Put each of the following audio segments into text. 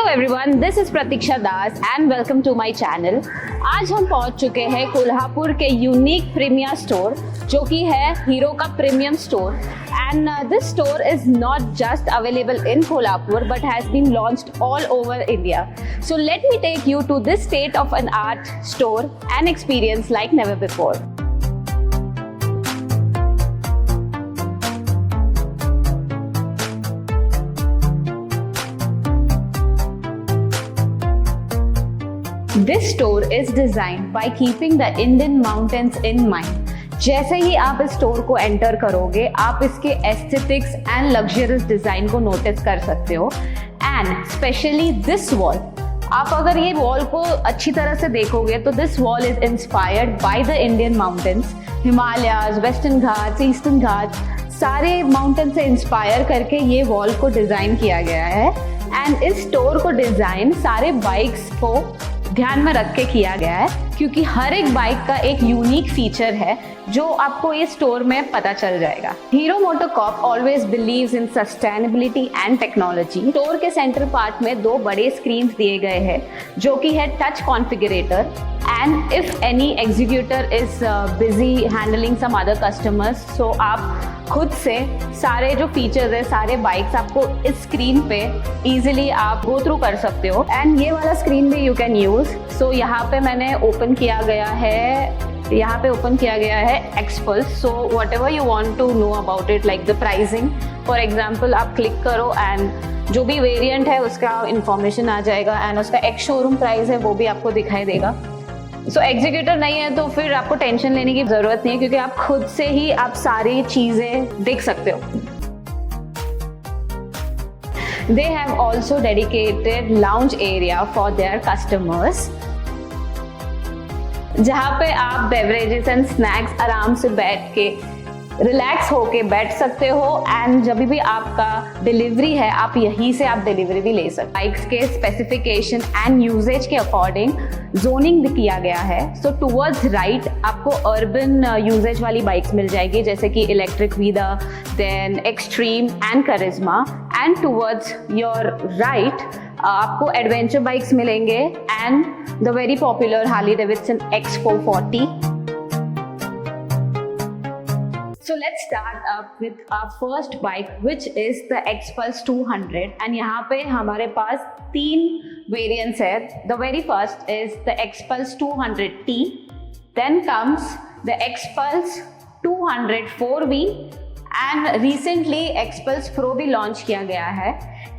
Hello everyone, this is Pratiksha Das and welcome to my channel. आज हम पहुंच चुके हैं कोल्हापुर के यूनिक प्रीमियर स्टोर जो कि है हीरो का premium store. And this store is not just available in Kolhapur but has been launched all over India. So let me take you to this state of an art store and experience like never before. This store is designed by keeping the Indian mountains in mind. जैसे ही आप इस store को enter करोगे आप इसके aesthetics and luxurious design को notice कर सकते हो। एंड स्पेशली दिस वॉल, आप अगर ये वॉल को अच्छी तरह से देखोगे तो this wall is inspired by the Indian mountains, Himalayas, western Ghats, eastern Ghats, सारे माउंटेन से इंस्पायर करके ये वॉल को डिजाइन किया गया है। एंड इस स्टोर को डिजाइन सारे बाइक्स को ध्यान में रख के किया गया है क्योंकि हर एक बाइक का एक यूनिक फीचर है जो आपको इस स्टोर में पता चल जाएगा। Hero MotoCorp always believes in sustainability and technology. Store के सेंटर पार्ट में दो बड़े स्क्रीन दिए गए हैं जो कि है touch configurator and if any executor is busy handling some other customers, so आप खुद से सारे जो फीचर्स है सारे बाइक्स आपको इस स्क्रीन पे इजीली आप गो थ्रू कर सकते हो। एंड ये वाला स्क्रीन भी यू कैन यूज। सो यहाँ पे मैंने ओपन किया गया है Xpulse. So whatever you want to know about it like the pricing, for example आप क्लिक करो एंड जो भी वेरिएंट है उसका इंफॉर्मेशन आ जाएगा एंड उसका एक्स शोरूम प्राइस है वो भी आपको दिखाई देगा। सो एग्जीक्यूटर नहीं है तो फिर आपको टेंशन लेने की जरूरत नहीं है क्योंकि आप खुद से ही आप सारी चीजें देख सकते हो। They have also dedicated lounge area for their customers, जहाँ पे आप बेवरेजेस एंड स्नैक्स आराम से बैठ के रिलैक्स होके बैठ सकते हो। एंड जब भी आपका डिलीवरी है आप यहीं से आप डिलीवरी भी ले सकते। बाइक्स के स्पेसिफिकेशन एंड यूजेज के अकॉर्डिंग जोनिंग भी किया गया है। सो टूवर्ड्स राइट आपको अर्बन यूजेज वाली बाइक्स मिल जाएगी जैसे कि electric Vida, then Xtreme and Karizma. And towards your right आपको एडवेंचर बाइक्स मिलेंगे and the very popular Harley Davidson X440। So let's start up with our first bike which is the Xpulse 200 and यहाँ पे हमारे पास तीन variants है। The very first is the Xpulse 200T, then comes the Xpulse 200 4V and recently Xpulse Pro भी launch किया गया है।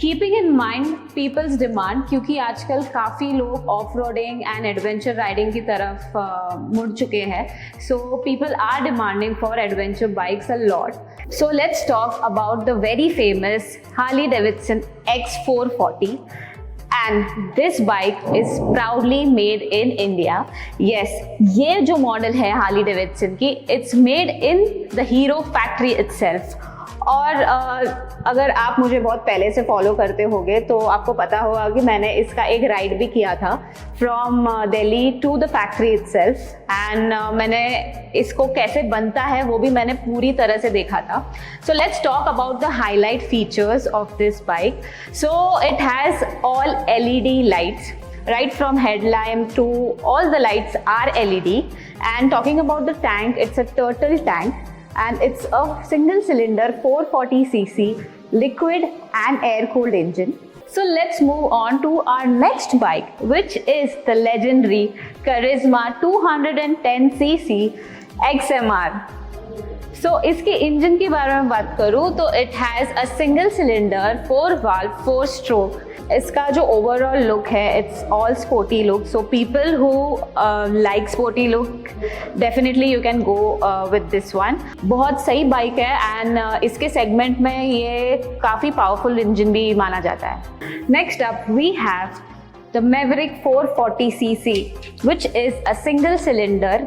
Keeping in mind people's demand, क्योंकि आजकल काफ़ी लोग off roading and adventure riding की तरफ मुड़ चुके हैं। So people are demanding for adventure bikes a lot. So let's talk about the very famous Harley Davidson X440 and this bike is proudly made in India. Yes, ये जो model है Harley Davidson की, it's made in the Hero factory itself। और अगर आप मुझे बहुत पहले से फॉलो करते होगे तो आपको पता होगा कि मैंने इसका एक राइड भी किया था from Delhi to the factory itself and मैंने इसको कैसे बनता है वो भी मैंने पूरी तरह से देखा था। सो let's talk about the highlight features of this bike. So it has all LED lights, right from headlamp to all the lights are LED। and talking about the tank, it's a turtle tank and it's a single cylinder 440cc liquid and air cooled engine। So let's move on to our next bike which is the legendary Karizma 210cc XMR। So इसके engine के बारे में बात करूँ तो it has a single cylinder 4 valve 4 stroke। इसका जो overall look है it's all sporty look. So people who like sporty look definitely you can go with this one. बहुत सही बाइक है एंड इसके सेगमेंट में ये काफ़ी पावरफुल इंजन भी माना जाता है। Next up we have the Maverick 440cc which is a single cylinder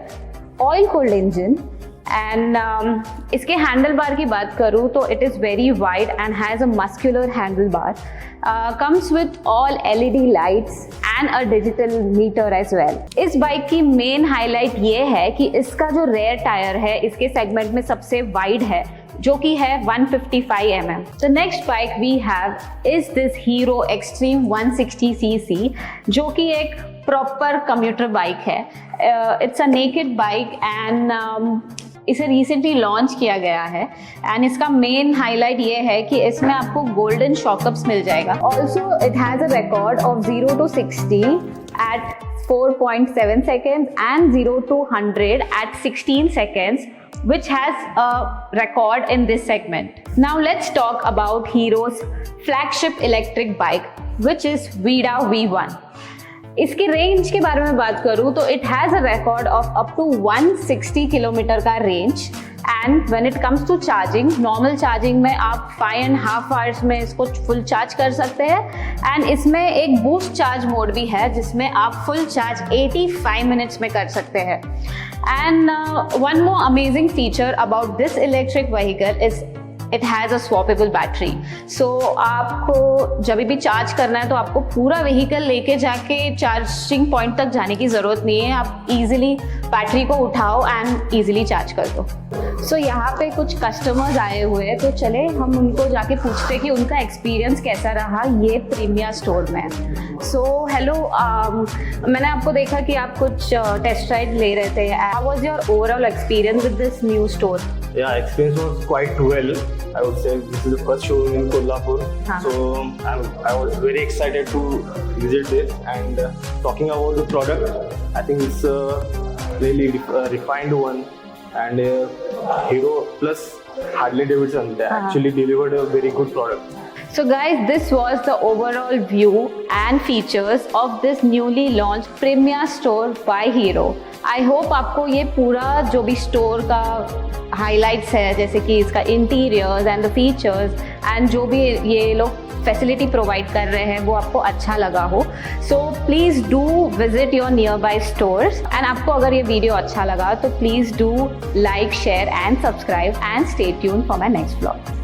oil cooled engine। And इसके हैंडल बार की बात करूँ तो it is very wide and has a muscular handle bar, comes with all LED lights and a digital meter as well. इस bike की main highlight ये है कि इसका जो रेयर टायर है इसके सेगमेंट में सबसे वाइड है। जो कि है 155 mm. The next bike we have is this Hero Extreme 160cc, जो कि एक प्रॉपर कम्यूटर बाइक है. It's a naked bike and इसे रिसेंटली लॉन्च किया गया है एंड इसका मेन हाईलाइट ये है कि इसमें आपको गोल्डन शॉकअप्स मिल जाएगा. Also it has a record of 0 to 60 at 4.7 seconds and 0 to 100 at 16 seconds, which has a record in this segment. Now let's talk about Hero's flagship electric bike, which is Vida V1. इसकी range के बारे में बात करूँ तो it has a record of up to 160 kilometre का range. And when it comes to charging, normal charging में आप 5.5 आवर्स में इसको फुल चार्ज कर सकते हैं. एंड इसमें एक बूस्ट चार्ज मोड भी है जिसमें आप फुल चार्ज 85 मिनट्स में कर सकते हैं. And one more amazing feature about this electric vehicle is it has a swappable battery. So आपको जब भी चार्ज करना है तो आपको पूरा व्हीकल लेके जाके चार्जिंग पॉइंट तक जाने की ज़रूरत नहीं है. आप इजीली बैटरी को उठाओ एंड इजीली चार्ज कर दो. सो यहाँ पे कुछ कस्टमर्स आए हुए हैं, तो चले हम उनको जाके पूछते हैं कि उनका एक्सपीरियंस कैसा रहा ये प्रीमिया स्टोर में. सो हेलो, मैंने आपको देखा कि आप कुछ टेस्ट राइड ले रहे थे. How was your overall experience with this new store? Yeah, experience was quite well. I would say this is the first showroom in Kolhapur, so I was very excited to visit this. And talking about the product, I think it's a really refined one. And Hero plus Harley Davidson, they actually delivered a very good product. So guys, this was the overall view and features of this newly launched Premia store by Hero. I hope आपको ये पूरा जो भी store का highlights है, जैसे कि इसका interiors and the features and जो भी ये लोग फैसिलिटी प्रोवाइड कर रहे हैं वो आपको अच्छा लगा हो. So please do visit your near by stores. And आपको अगर ये वीडियो अच्छा लगा तो please do like, share and subscribe and stay tuned for my next vlog.